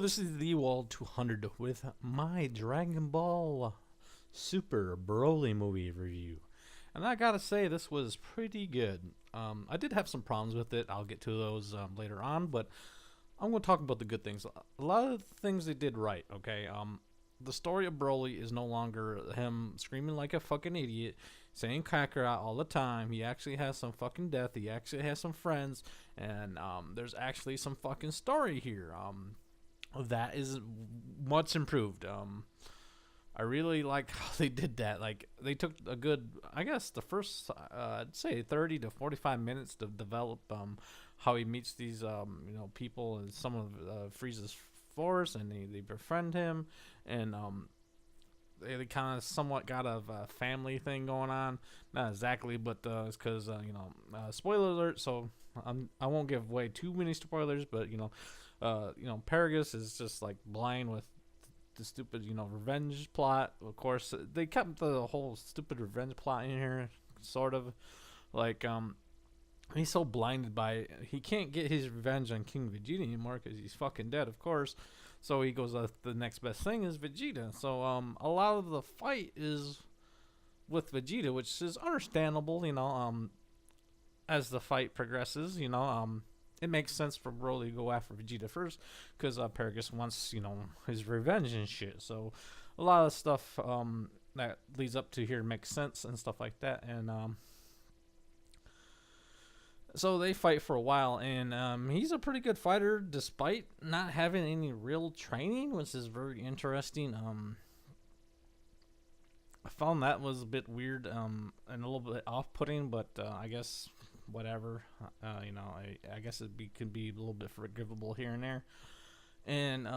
This is the Wall 200 with my Dragon Ball Super Broly movie review. And I gotta say, this was pretty good. I did have some problems with it. I'll get to those later on, but I'm going to talk about the good things. A lot of the things they did right, okay? The story of Broly is no longer him screaming like a fucking idiot, saying Kakarot all the time. He actually has some fucking depth. He actually has some friends, and there's actually some fucking story here. That is much improved. I really like how they did that. Like, they took a good, I guess, the first, I'd say 30 to 45 minutes to develop how he meets these, people and some of Frieza's force, and they befriend him, and they kind of somewhat got a family thing going on. Not exactly, but it's because, spoiler alert, so I won't give away too many spoilers, but, Paragus is just, like, blind with the stupid, revenge plot. Of course, they kept the whole stupid revenge plot in here, sort of. Like, he's so blinded by he can't get his revenge on King Vegeta anymore because he's fucking dead, of course. So he goes, the next best thing is Vegeta. So, a lot of the fight is with Vegeta, which is understandable, as the fight progresses, it makes sense for Broly to go after Vegeta first, because Paragus wants, his revenge and shit. So a lot of stuff that leads up to here makes sense and stuff like that. And so they fight for a while, and he's a pretty good fighter despite not having any real training, which is very interesting. I found that was a bit weird and a little bit off-putting, but I guess whatever. I guess could be a little bit forgivable here and there. And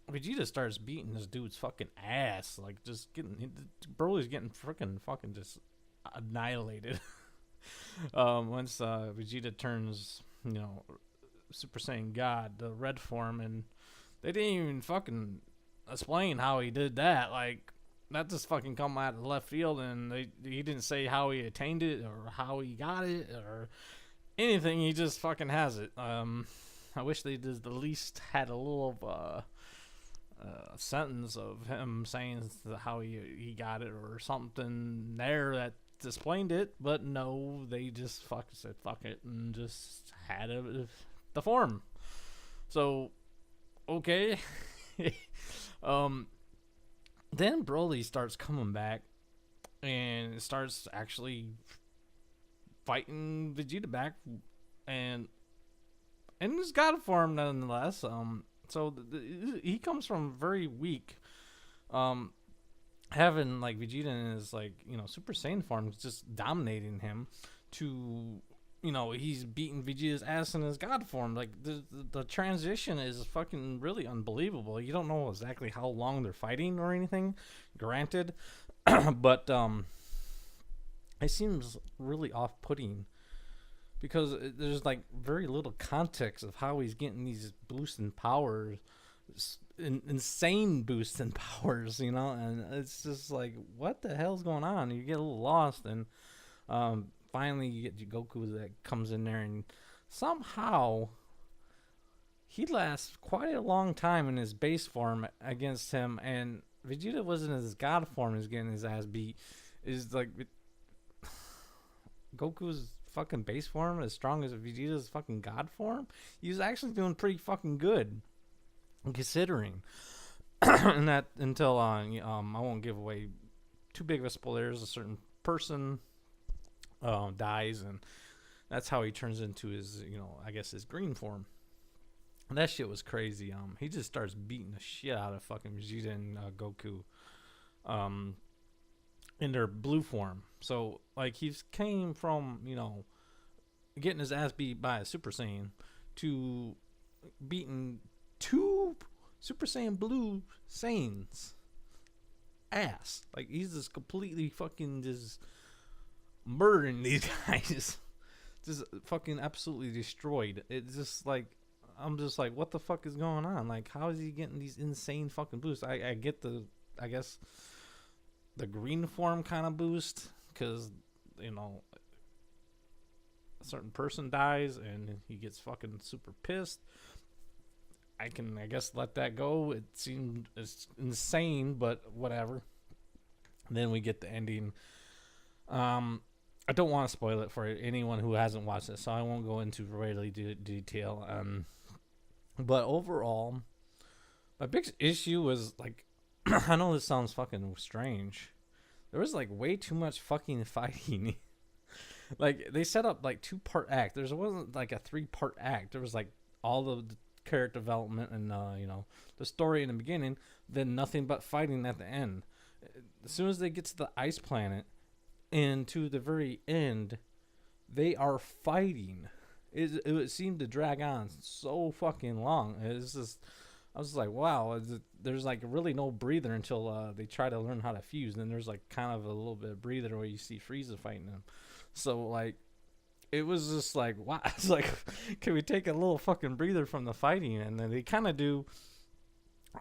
Vegeta starts beating this dude's fucking ass, like just Broly's getting fucking just annihilated. Once Vegeta turns, Super Saiyan God, the red form, and they didn't even fucking explain how he did that. Like, that just fucking come out of left field, and he didn't say how he attained it or how he got it or anything. He just fucking has it. I wish they just at least had a little sentence of him saying how he got it or something there that explained it, but no, they just said fuck it and just had the form. So, okay. Then Broly starts coming back and starts actually fighting Vegeta back, and he's got a form nonetheless. So he comes from very weak, having like Vegeta in his Super Saiyan form, just dominating him, to he's beating Vegeta's ass in his God form. Like, the transition is fucking really unbelievable. You don't know exactly how long they're fighting or anything, granted, but it seems really off-putting because there's like very little context of how he's getting these boosts in powers, insane boosts in powers, and it's just like, what the hell's going on? You get a little lost, and finally, you get Goku that comes in there, and somehow he lasts quite a long time in his base form against him, and Vegeta wasn't in his God form. He's getting his ass beat. Is like Goku's fucking base form as strong as Vegeta's fucking God form? He's actually doing pretty fucking good, considering. And that until I won't give away too big of a spoilers. A certain person dies, and that's how he turns into his, I guess his green form. And that shit was crazy. He just starts beating the shit out of fucking Vegeta and Goku, in their blue form. So like, he's came from getting his ass beat by a Super Saiyan to beating two Super Saiyan blue Saiyans ass. Like, he's just completely fucking just murdering these guys. Just fucking absolutely destroyed. It's just like, I'm just like, what the fuck is going on? Like, how is he getting these insane fucking boosts? I get I guess the green form kind of boost, because a certain person dies and he gets fucking super pissed. I can, I guess, let that go. It seemed it's insane, but whatever. Then we get the ending. Um, I don't want to spoil it for anyone who hasn't watched it, so I won't go into really detail. But overall, my big issue was like, I know this sounds fucking strange. There was like way too much fucking fighting. Like they set up like 2-part act. There wasn't like a 3-part act. There was like all of the character development and the story in the beginning, then nothing but fighting at the end. As soon as they get to the ice planet and to the very end, they are fighting. It seemed to drag on so fucking long. It's just, I was like, wow. There's like really no breather until they try to learn how to fuse. Then there's like kind of a little bit of breather where you see Frieza fighting them. So like, it was just like, wow. It's like, can we take a little fucking breather from the fighting? And then they kind of do.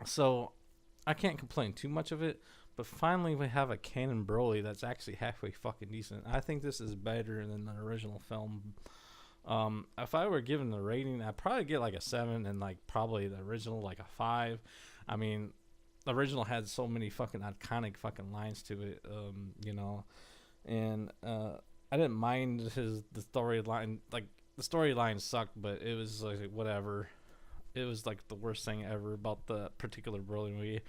So I can't complain too much of it. But finally, we have a canon Broly that's actually halfway fucking decent. I think this is better than the original film. If I were given the rating, I'd probably get like a 7, and like probably the original like a 5. I mean, the original had so many fucking iconic fucking lines to it, and I didn't mind the storyline. Like the storyline sucked, but it was like whatever. It was like the worst thing ever about the particular Broly movie.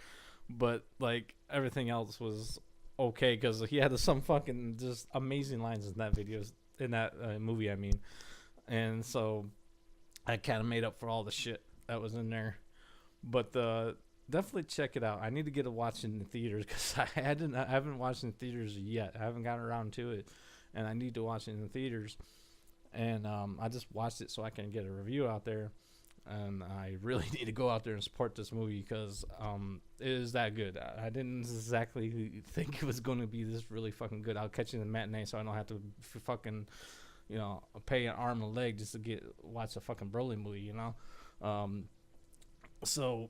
But like everything else was okay because he had some fucking just amazing lines in that movie. I mean, and so I kind of made up for all the shit that was in there. But definitely check it out. I need to get a watch in the theaters because I haven't watched in theaters yet. I haven't gotten around to it, and I need to watch it in the theaters. And I just watched it so I can get a review out there. And I really need to go out there and support this movie because it is that good. I didn't exactly think it was going to be this really fucking good. I'll catch it in the matinee so I don't have to fucking, pay an arm and a leg just to watch a fucking Broly movie, So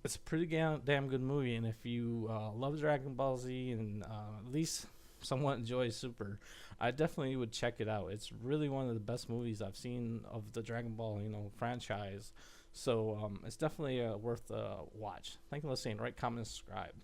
it's a pretty damn good movie. And if you love Dragon Ball Z and at least somewhat enjoy Super, I definitely would check it out. It's really one of the best movies I've seen of the Dragon Ball, franchise. So it's definitely worth a watch. Thank you for listening. Rate, comment, and subscribe.